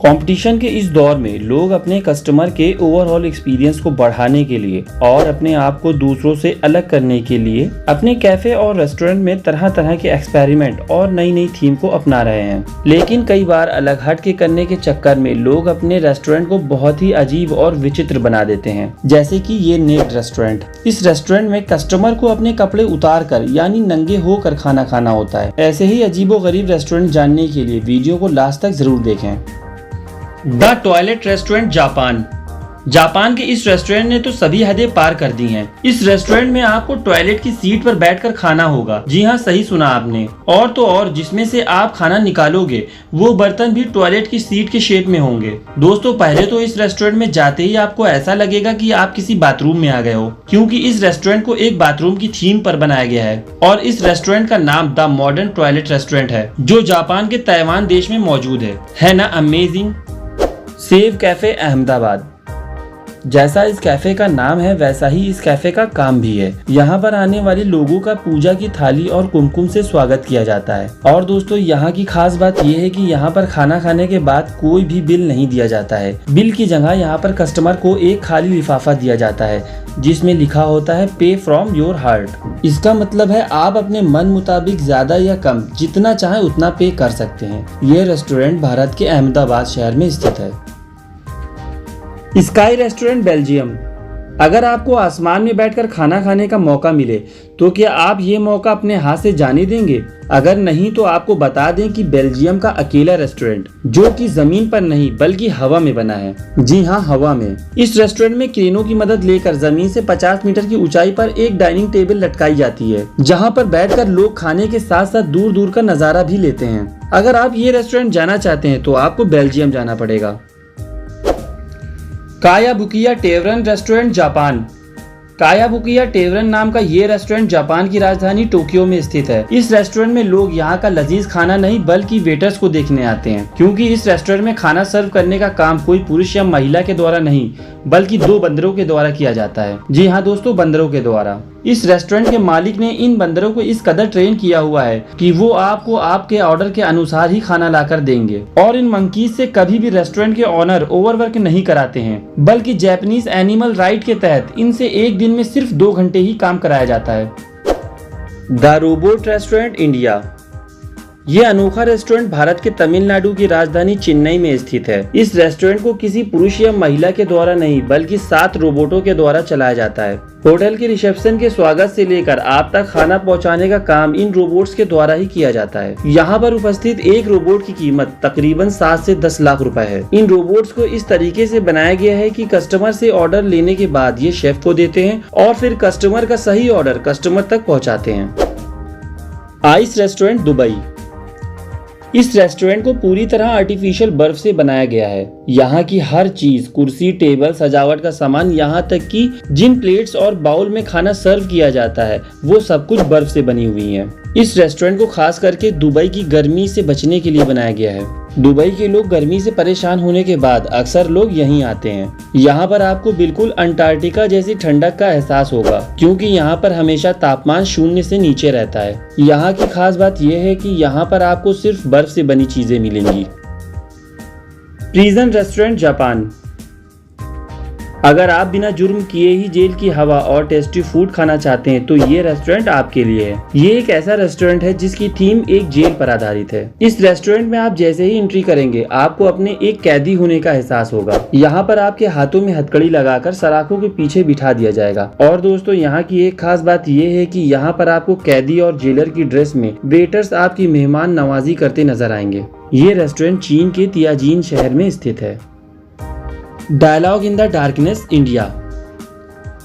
Competition के इस दौर में लोग अपने कस्टमर के ओवरऑल एक्सपीरियंस को बढ़ाने के लिए और अपने आप को दूसरों से अलग करने के लिए अपने कैफे और रेस्टोरेंट में तरह तरह के एक्सपेरिमेंट और नई नई थीम को अपना रहे हैं। लेकिन कई बार अलग हट के करने के चक्कर में लोग अपने रेस्टोरेंट को बहुत ही अजीब और विचित्र बना देते हैं, जैसे कि ये नेक्ड रेस्टोरेंट। इस रेस्टोरेंट में कस्टमर को अपने कपड़े उतार कर यानी नंगे होकर खाना खाना होता है। ऐसे ही अजीबोगरीब रेस्टोरेंट जानने के लिए वीडियो को लास्ट तक जरूर देखें। द टॉयलेट रेस्टोरेंट जापान के इस रेस्टोरेंट ने तो सभी हदें पार कर दी हैं। इस रेस्टोरेंट में आपको टॉयलेट की सीट पर बैठकर खाना होगा। जी हाँ, सही सुना आपने। और तो और जिसमें से आप खाना निकालोगे वो बर्तन भी टॉयलेट की सीट के शेप में होंगे। दोस्तों, पहले तो इस रेस्टोरेंट में जाते ही आपको ऐसा लगेगा कि आप किसी बाथरूम में आ गए हो, क्योंकि इस रेस्टोरेंट को एक बाथरूम की थीम पर बनाया गया है। और इस रेस्टोरेंट का नाम द मॉडर्न टॉयलेट रेस्टोरेंट है, जो जापान के ताइवान देश में मौजूद है ना अमेजिंग। Save cafe Ahmedabad. जैसा इस कैफे का नाम है वैसा ही इस कैफे का काम भी है। यहाँ पर आने वाले लोगों का पूजा की थाली और कुमकुम से स्वागत किया जाता है। और दोस्तों, यहाँ की खास बात यह है कि यहाँ पर खाना खाने के बाद कोई भी बिल नहीं दिया जाता है। बिल की जगह यहाँ पर कस्टमर को एक खाली लिफाफा दिया जाता है जिसमें लिखा होता है पे फ्रॉम योर हार्ट। इसका मतलब है आप अपने मन मुताबिक ज्यादा या कम जितना चाहे उतना पे कर सकते हैं। ये रेस्टोरेंट भारत के अहमदाबाद शहर में स्थित है। Sky restaurant Belgium. अगर आपको आसमान में बैठकर खाना खाने का मौका मिले तो क्या आप ये मौका अपने हाथ से जाने देंगे? अगर नहीं तो आपको बता दें कि बेल्जियम का अकेला रेस्टोरेंट जो कि जमीन पर नहीं बल्कि हवा में बना है। जी हाँ, हवा में। इस रेस्टोरेंट में क्रेनों की मदद लेकर जमीन से 50 मीटर की ऊंचाई पर एक डाइनिंग टेबल लटकाई जाती है, जहाँ पर बैठकर लोग खाने के साथ साथ दूर दूर का नजारा भी लेते हैं। अगर आप ये रेस्टोरेंट जाना चाहते हैं तो आपको बेल्जियम जाना पड़ेगा। कायाबुकिया टेवरन रेस्टोरेंट जापान। कायाबुकिया टेवरन नाम का ये रेस्टोरेंट जापान की राजधानी टोक्यो में स्थित है। इस रेस्टोरेंट में लोग यहाँ का लजीज खाना नहीं बल्कि वेटर्स को देखने आते हैं, क्योंकि इस रेस्टोरेंट में खाना सर्व करने का काम कोई पुरुष या महिला के द्वारा नहीं बल्कि 2 बंदरों के द्वारा किया जाता है। जी हाँ दोस्तों, बंदरों के द्वारा। इस रेस्टोरेंट के मालिक ने इन बंदरों को इस कदर ट्रेन किया हुआ है कि वो आपको आपके ऑर्डर के अनुसार ही खाना लाकर देंगे। और इन मंकीज से कभी भी रेस्टोरेंट के ऑनर ओवरवर्क नहीं कराते हैं, बल्कि जापानीज एनिमल राइट के तहत इनसे एक दिन में सिर्फ 2 घंटे ही काम कराया जाता है। The robot restaurant India. ये अनोखा रेस्टोरेंट भारत के तमिलनाडु की राजधानी चेन्नई में स्थित है। इस रेस्टोरेंट को किसी पुरुष या महिला के द्वारा नहीं बल्कि 7 रोबोटों के द्वारा चलाया जाता है। होटल के रिसेप्शन के स्वागत से लेकर आप तक खाना पहुंचाने का काम इन रोबोट्स के द्वारा ही किया जाता है। यहाँ पर उपस्थित एक रोबोट की कीमत तकरीबन 7 से 10 लाख रुपए है। इन रोबोट्स को इस तरीके से बनाया गया है कि कस्टमर से ऑर्डर लेने के बाद ये शेफ को देते हैं और फिर कस्टमर का सही ऑर्डर कस्टमर तक पहुँचाते हैं। Ice restaurant Dubai. इस रेस्टोरेंट को पूरी तरह आर्टिफिशियल बर्फ से बनाया गया है। यहाँ की हर चीज, कुर्सी, टेबल, सजावट का सामान, यहाँ तक कि जिन प्लेट्स और बाउल में खाना सर्व किया जाता है वो सब कुछ बर्फ से बनी हुई है। इस रेस्टोरेंट को खास करके दुबई की गर्मी से बचने के लिए बनाया गया है। दुबई के लोग गर्मी से परेशान होने के बाद अक्सर लोग यहीं आते हैं। यहाँ पर आपको बिल्कुल अंटार्कटिका जैसी ठंडक का एहसास होगा, क्योंकि यहाँ पर हमेशा तापमान 0 से नीचे रहता है। यहाँ की खास बात यह है कि यहाँ पर आपको सिर्फ बर्फ से बनी चीजें मिलेंगी। Prison restaurant Japan. अगर आप बिना जुर्म किए ही जेल की हवा और टेस्टी फूड खाना चाहते हैं तो ये रेस्टोरेंट आपके लिए है। ये एक ऐसा रेस्टोरेंट है जिसकी थीम एक जेल पर आधारित है। इस रेस्टोरेंट में आप जैसे ही एंट्री करेंगे आपको अपने एक कैदी होने का एहसास होगा। यहाँ पर आपके हाथों में हथकड़ी लगाकर सलाखों के पीछे बिठा दिया जाएगा। और दोस्तों, यहाँ की एक खास बात यह है कि यहाँ पर आपको कैदी और जेलर की ड्रेस में वेटर्स आपकी मेहमान नवाजी करते नजर आएंगे। ये रेस्टोरेंट चीन के तियाजिन शहर में स्थित है। Dialogue in the darkness India.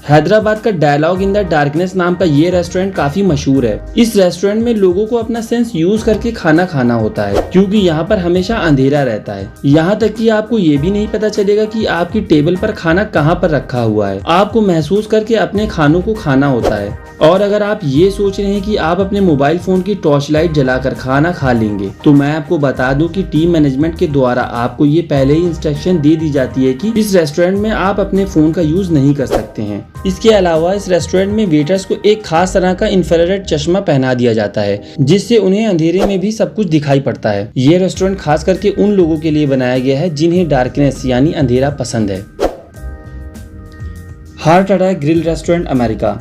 Hyderabad का डायलॉग इन द डार्कनेस नाम का ये रेस्टोरेंट काफी मशहूर है। इस रेस्टोरेंट में लोगों को अपना सेंस यूज करके खाना खाना होता है, क्योंकि यहाँ पर हमेशा अंधेरा रहता है। यहाँ तक कि आपको ये भी नहीं पता चलेगा कि आपकी टेबल पर खाना कहाँ पर रखा हुआ है। आपको महसूस करके अपने खानों को खाना होता है। और अगर आप ये सोच रहे हैं कि आप अपने मोबाइल फोन की टॉर्च लाइट जलाकर खाना खा लेंगे, तो मैं आपको बता दूं कि टीम मैनेजमेंट के द्वारा आपको ये पहले ही इंस्ट्रक्शन दे दी जाती है कि इस रेस्टोरेंट में आप अपने फोन का यूज नहीं कर सकते हैं। इसके अलावा इस रेस्टोरेंट में वेटर्स को एक खास तरह का इंफ्रारेड चश्मा पहना दिया जाता है, जिससे उन्हें अंधेरे में भी सब कुछ दिखाई पड़ता है। ये रेस्टोरेंट खास करके उन लोगों के लिए बनाया गया है जिन्हें डार्कनेस यानी अंधेरा पसंद है। Heart attack grill restaurant America.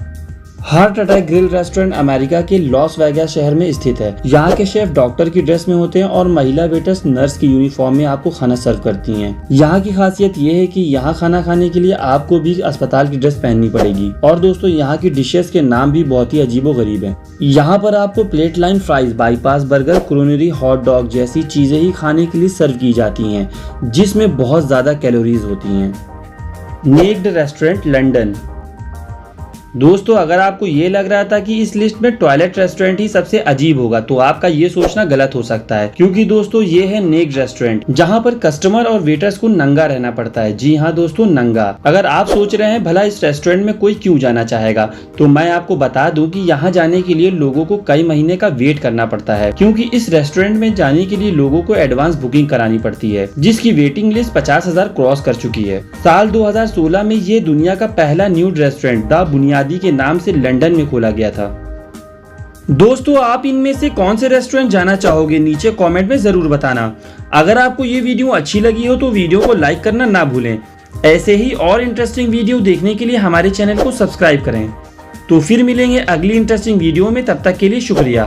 Heart attack grill restaurant America के लॉस वेगास शहर में स्थित है। यहाँ के शेफ डॉक्टर की ड्रेस में होते हैं और महिला वेटर्स नर्स की यूनिफॉर्म में आपको खाना सर्व करती हैं। यहाँ की खासियत ये है कि यहाँ खाना खाने के लिए आपको भी अस्पताल की ड्रेस पहननी पड़ेगी। और दोस्तों, यहाँ की डिशेस के नाम भी बहुत ही अजीबोगरीब हैं। यहाँ पर आपको plate line fries, bypass burger, coronary hot dog जैसी चीजें ही खाने के लिए सर्व की जाती हैं, जिसमें बहुत ज्यादा कैलोरीज होती हैं। Naked restaurant London. दोस्तों, अगर आपको ये लग रहा था कि इस लिस्ट में टॉयलेट रेस्टोरेंट ही सबसे अजीब होगा, तो आपका ये सोचना गलत हो सकता है, क्योंकि दोस्तों ये है नेक्ड रेस्टोरेंट, जहाँ पर कस्टमर और वेटर्स को नंगा रहना पड़ता है। जी हाँ दोस्तों, नंगा। अगर आप सोच रहे हैं भला इस रेस्टोरेंट में कोई क्यों जाना चाहेगा, तो मैं आपको बता दूं कि यहाँ जाने के लिए लोगों को कई महीने का वेट करना पड़ता है, क्योंकि इस रेस्टोरेंट में जाने के लिए लोगों को एडवांस बुकिंग करानी पड़ती है, जिसकी वेटिंग लिस्ट 50,000 क्रॉस कर चुकी है। साल 2016 में ये दुनिया का पहला न्यूड रेस्टोरेंट द बुनियादी के नाम से लंदन में खोला गया था। दोस्तों, आप इनमें से कौन से रेस्टोरेंट जाना चाहोगे, नीचे कमेंट में जरूर बताना। अगर आपको ये वीडियो अच्छी लगी हो तो वीडियो को लाइक करना ना भूलें। ऐसे ही और इंटरेस्टिंग वीडियो देखने के लिए हमारे चैनल को सब्सक्राइब करें। तो फिर मिलेंगे अगली इंटरेस्टिंग वीडियो में, तब तक के लिए शुक्रिया।